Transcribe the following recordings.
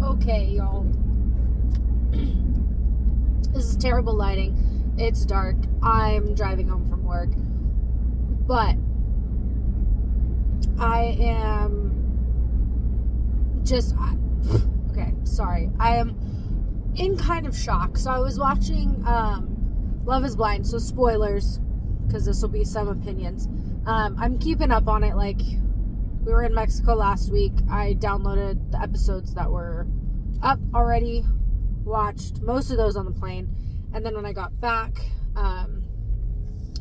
Okay, y'all. This is terrible lighting. It's dark. I'm driving home from work. But I am just... Okay, sorry. I am in kind of shock. So I was watching Love is Blind. So spoilers, because this will be some opinions. I'm keeping up on it. Like, we were in Mexico last week. I downloaded the episodes that were up already. Watched most of those on the plane. And then when I got back,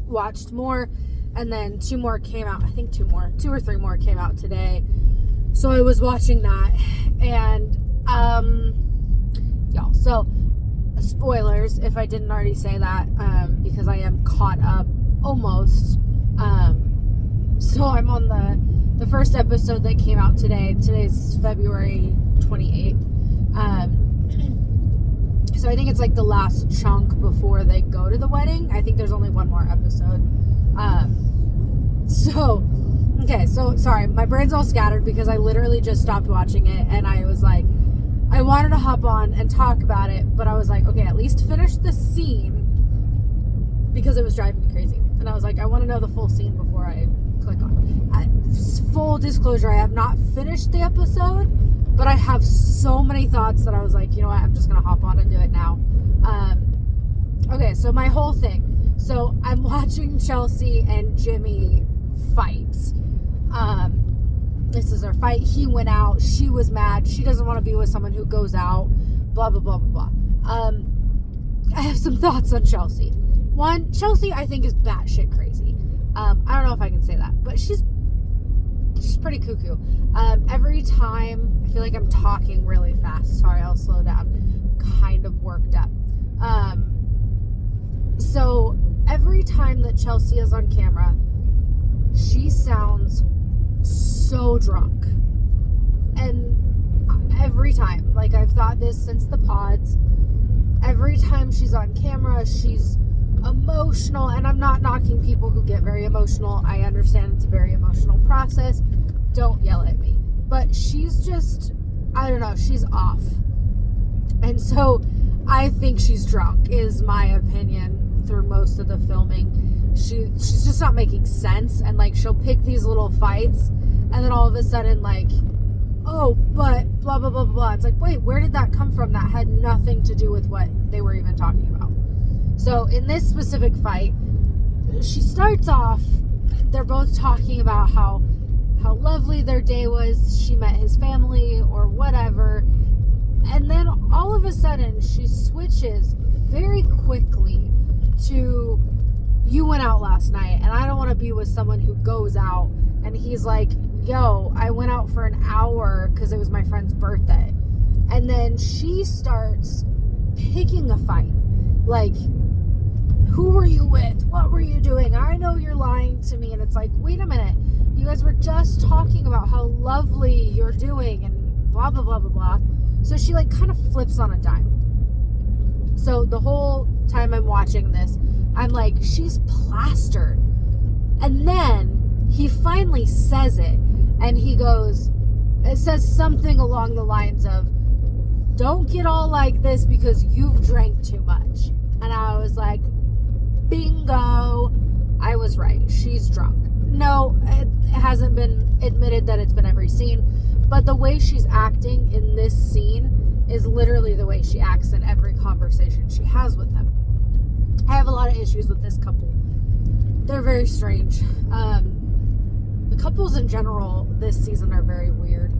watched more. And then 2 more came out. I think 2 or 3 more came out today. So I was watching that. And, y'all. So, spoilers, if I didn't already say that, because I am caught up almost. So I'm on the first episode that came out today. Today's February 28th. So I think it's like the last chunk before they go to the wedding. I think there's only 1 more episode. Okay, so sorry, my brain's all scattered because I literally just stopped watching it and I was like, I wanted to hop on and talk about it, but I was like, okay, at least finish the scene because it was driving me crazy. And I was like, I want to know the full scene before I click on it. Full disclosure, I have not finished the episode, but I have so many thoughts that I was like, you know what, I'm just going to hop on and do it now. Okay, so my whole thing. So I'm watching Chelsea and Jimmy fight. This is their fight. He went out. She was mad. She doesn't want to be with someone who goes out. Blah, blah, blah, blah, blah. I have some thoughts on Chelsea. One, Chelsea I think is batshit crazy. I don't know if I can say that, but she's pretty cuckoo. Every time, I feel like I'm talking really fast. Sorry, I'll slow down. Kind of worked up. So every time that Chelsea is on camera, she sounds so drunk. And every time, like I've thought this since the pods, every time she's on camera, she's emotional. And I'm not knocking people who get very emotional. I understand it's a very emotional process. Don't yell at me. But she's just, I don't know, she's off. And so I think she's drunk, is my opinion through most of the filming. She's just not making sense, and like she'll pick these little fights and then all of a sudden like, oh, but blah blah blah blah. It's like, wait, where did that come from? That had nothing to do with what they were even talking about. So in this specific fight, she starts off, they're both talking about how lovely their day was. She met his family or whatever. And then all of a sudden she switches very quickly to, you went out last night and I don't want to be with someone who goes out. And he's like, yo, I went out for an hour because it was my friend's birthday. And then she starts picking a fight. Like, who were you with? What were you doing? I know you're lying to me. And it's like, wait a minute. You guys were just talking about how lovely you're doing and blah, blah, blah, blah, blah. So she like kind of flips on a dime. So the whole time I'm watching this, I'm like, she's plastered. And then he finally says it. And he goes, it says something along the lines of, don't get all like this because you've drank too much. And I was like, bingo. I was right. She's drunk. No, it hasn't been admitted that it's been every scene. But the way she's acting in this scene is literally the way she acts in every conversation she has with him. I have a lot of issues with this couple. They're very strange. The couples in general this season are very weird.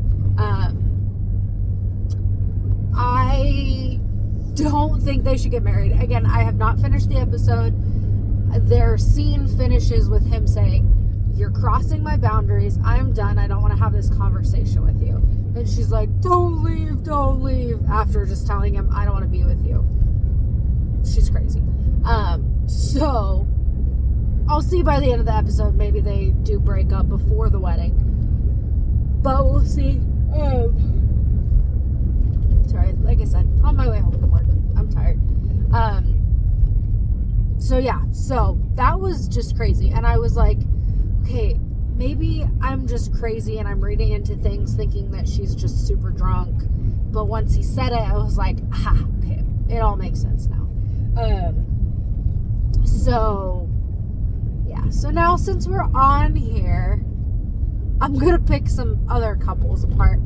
I don't think they should get married. Again, I have not finished the episode. Their scene finishes with him saying, you're crossing my boundaries. I'm done. I don't want to have this conversation with you. And she's like, don't leave, after just telling him, I don't want to be with you. She's crazy. So I'll see by the end of the episode, maybe they do break up before the wedding. But we'll see. Sorry, like I said, on my way home from work. I'm tired. So yeah, so that was just crazy. And I was like, okay, maybe I'm just crazy and I'm reading into things thinking that she's just super drunk But once he said it, I was like, okay, it all makes sense now. So now since we're on here, I'm going to pick some other couples apart.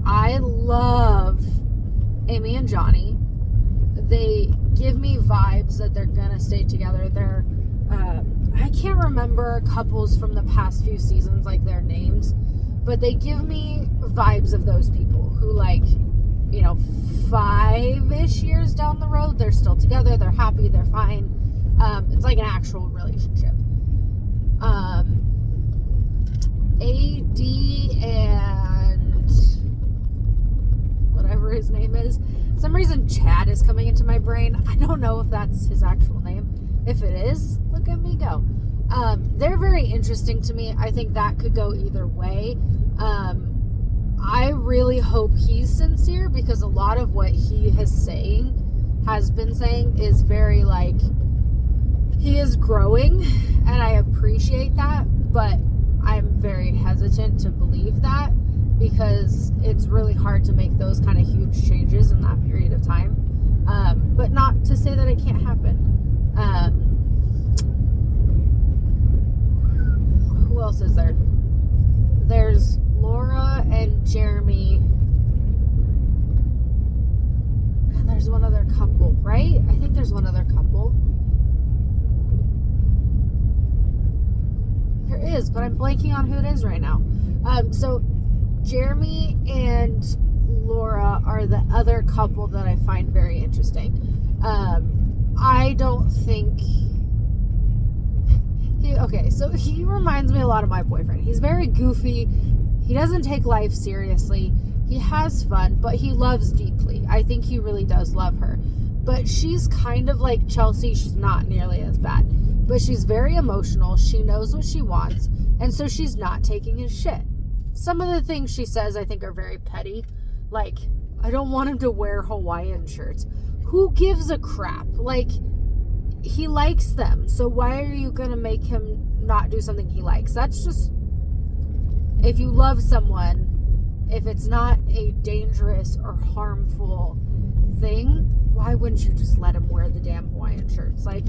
I love Amy and Johnny. They give me vibes that they're going to stay together. They're, I can't remember couples from the past few seasons, like their names, but they give me vibes of those people who, like, 5-ish years down the road, they're still together, they're happy, they're fine. It's like an actual relationship. AD and whatever his name is. For some reason Chad is coming into my brain. I don't know if that's his actual name. If it is, look at me go. They're very interesting to me. I think that could go either way. I really hope he's sincere, because a lot of what he has been saying is very, like, he is growing, and I appreciate that, but I'm very hesitant to believe that, because it's really hard to make those kind of huge changes in that period of time. But not to say that it can't happen. Who else is there? There's Laura and Jeremy. And there's one other couple, right? I think there's one other couple. There is, but I'm blanking on who it is right now. So Jeremy and Laura are the other couple that I find very interesting. I don't think... so he reminds me a lot of my boyfriend. He's very goofy. He doesn't take life seriously. He has fun, but he loves deeply. I think he really does love her. But she's kind of like Chelsea. She's not nearly as bad. But she's very emotional. She knows what she wants. And so she's not taking his shit. Some of the things she says I think are very petty. Like, I don't want him to wear Hawaiian shirts. Who gives a crap? Like, he likes them. So why are you going to make him not do something he likes? That's just... If you love someone, if it's not a dangerous or harmful thing, why wouldn't you just let him wear the damn Hawaiian shirts? Like,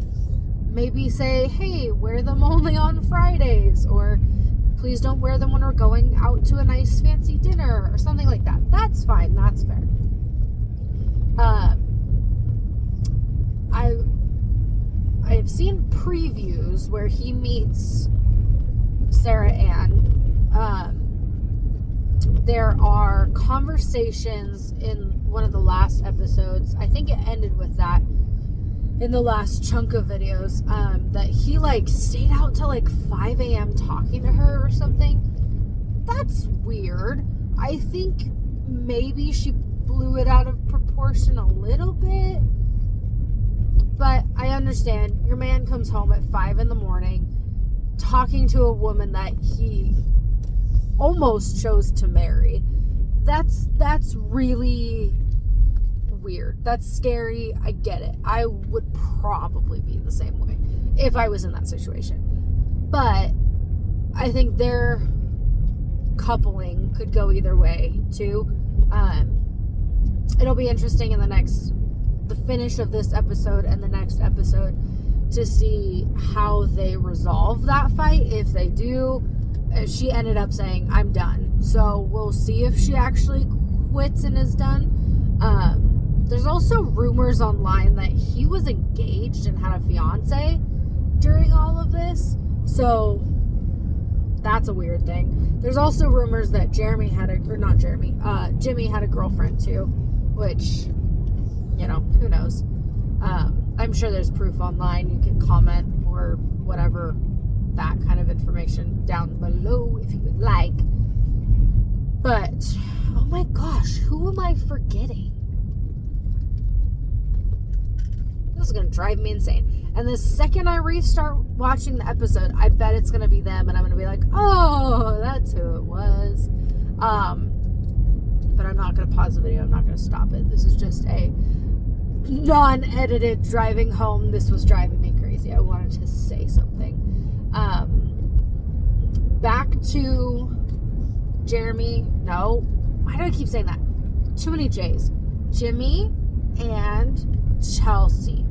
maybe say, hey, wear them only on Fridays, or please don't wear them when we're going out to a nice fancy dinner, or something like that. That's fine. That's fair. I have seen previews where he meets Sarah Ann. There are conversations in one of the last episodes. I think it ended with that in the last chunk of videos, that he, like, stayed out till like 5 a.m. talking to her or something. That's weird. I think maybe she blew it out of proportion a little bit. But I understand, your man comes home at 5 in the morning talking to a woman that he almost chose to marry. That's really weird. That's scary. I get it. I would probably be the same way if I was in that situation. But I think their coupling could go either way too. It'll be interesting in the finish of this episode and the next episode to see how they resolve that fight. If they do, she ended up saying, I'm done. So we'll see if she actually quits and is done. There's also rumors online that he was engaged and had a fiance during all of this. So that's a weird thing. There's also rumors that Jimmy had a girlfriend too, which, who knows? I'm sure there's proof online. You can comment or whatever, that kind of information down below if you would like. But, oh my gosh, who am I forgetting? This is going to drive me insane. And the second I restart watching the episode, I bet it's going to be them, and I'm going to be like, oh, that's who it was. But I'm not going to pause the video. I'm not going to stop it. This is just a non-edited driving home. This was driving me crazy. I wanted to say something. Back to Jeremy. No, why did keep saying that. Too many J's. Jimmy and Chelsea.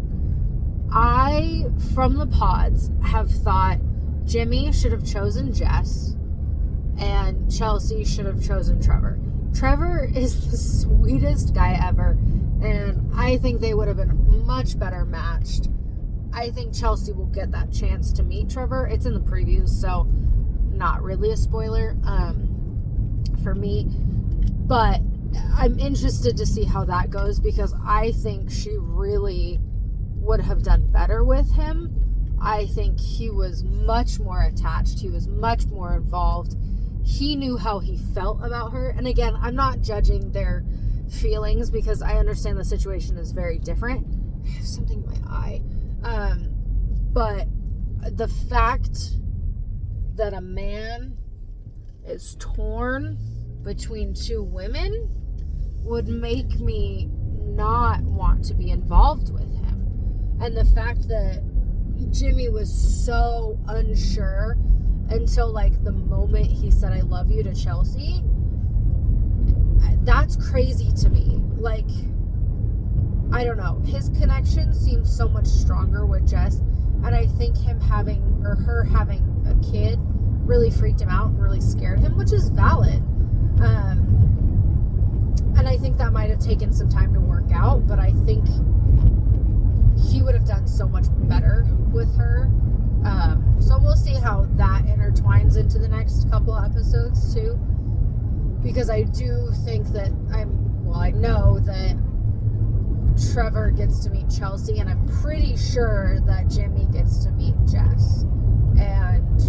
I, from the pods, have thought Jimmy should have chosen Jess and Chelsea should have chosen Trevor. Trevor is the sweetest guy ever, and I think they would have been much better matched. I think Chelsea will get that chance to meet Trevor. It's in the previews, so not really a spoiler for me. But I'm interested to see how that goes, because I think she really would have done better with him. I think he was much more attached. He was much more involved. He knew how he felt about her. And again, I'm not judging their feelings, because I understand the situation is very different. I have something in my eye. But the fact that a man is torn between two women would make me not want to be involved with him. And the fact that Jimmy was so unsure until like the moment he said I love you to Chelsea, that's crazy to me. Like, I don't know, his connection seems so much stronger with Jess, and I think him having, or her having a kid really freaked him out and really scared him, which is valid. And I think that might have taken some time to work out, but I think he would have done so much better with her. So we'll see how that intertwines into the next couple episodes too, because I do think that I know that Trevor gets to meet Chelsea, and I'm pretty sure that Jimmy gets to meet Jess. And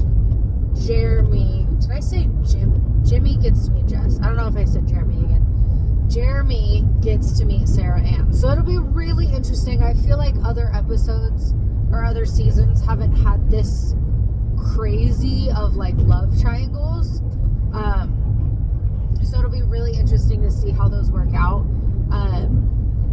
Jeremy, did I say Jimmy gets to meet Jess? I don't know if I said Jeremy again. Jeremy gets to meet Sarah Ann. So it'll be really interesting. I feel like other episodes or other seasons haven't had this crazy of like love triangles. So it'll be really interesting to see how those work out.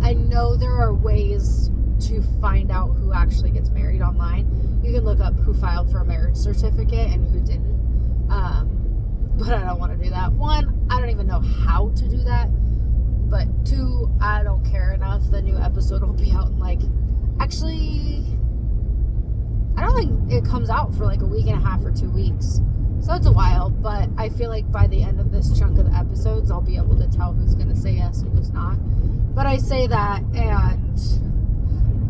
I know there are ways to find out who actually gets married online. You can look up who filed for a marriage certificate and who didn't. But I don't want to do that. One, I don't even know how to do that. But two, I don't care enough. The new episode will be out in like, actually, I don't think it comes out for like a week and a half or 2 weeks. So it's a while, but I feel like by the end of this chunk of the episodes, I'll be able to tell who's going to say yes and who's not. But I say that, and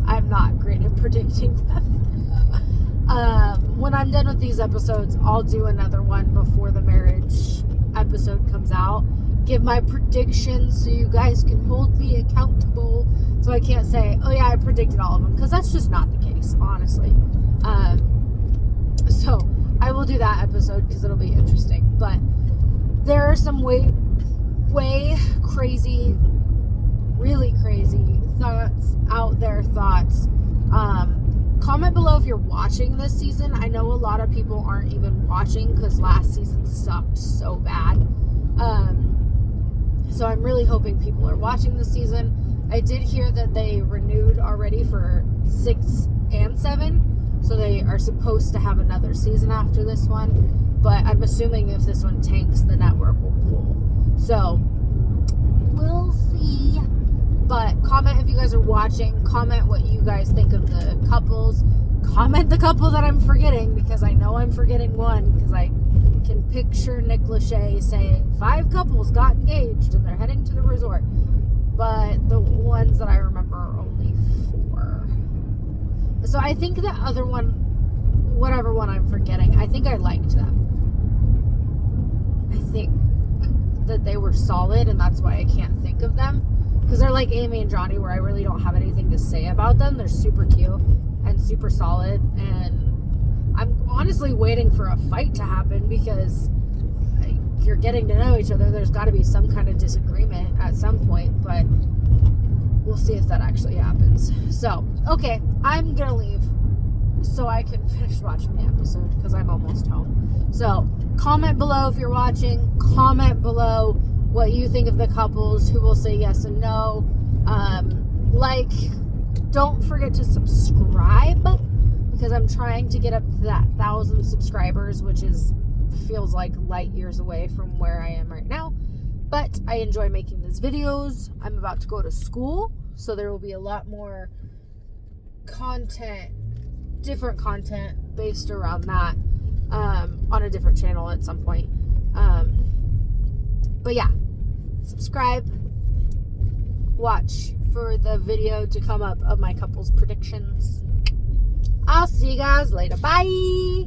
I'm not great at predicting them. When I'm done with these episodes, I'll do another one before the marriage episode comes out. Give my predictions so you guys can hold me accountable. So I can't say, oh yeah, I predicted all of them, because that's just not the case, honestly. So I will do that episode because it'll be interesting. But there are some way crazy, really crazy thoughts out there. Comment below if you're watching this season. I know a lot of people aren't even watching because last season sucked so bad. So I'm really hoping people are watching this season. I did hear that they renewed already for 6 and 7. So they are supposed to have another season after this one. But I'm assuming if this one tanks, the network will pull. So we'll see. But comment if you guys are watching. Comment what you guys think of the couples. Comment the couple that I'm forgetting, because I know I'm forgetting one, because I can picture Nick Lachey saying 5 couples got engaged and they're heading to the resort. But the ones that I remember are only 4. So I think the other one, whatever one I'm forgetting, I think I liked them. I think that they were solid, and that's why I can't think of them. Because they're like Amy and Johnny, where I really don't have anything to say about them. They're super cute and super solid, and I'm honestly waiting for a fight to happen, because you're getting to know each other. There's got to be some kind of disagreement at some point, but we'll see if that actually happens. So, okay, I'm gonna leave so I can finish watching the episode, because I'm almost home. So, comment below if you're watching. Comment below what you think of the couples, who will say yes and no. Don't forget to subscribe, because I'm trying to get up to that 1,000 subscribers, which feels like light years away from where I am right now. But I enjoy making these videos. I'm about to go to school, so there will be a lot more content, different content based around that on a different channel at some point. But yeah, subscribe, watch for the video to come up of my couple's predictions. I'll see you guys later. Bye!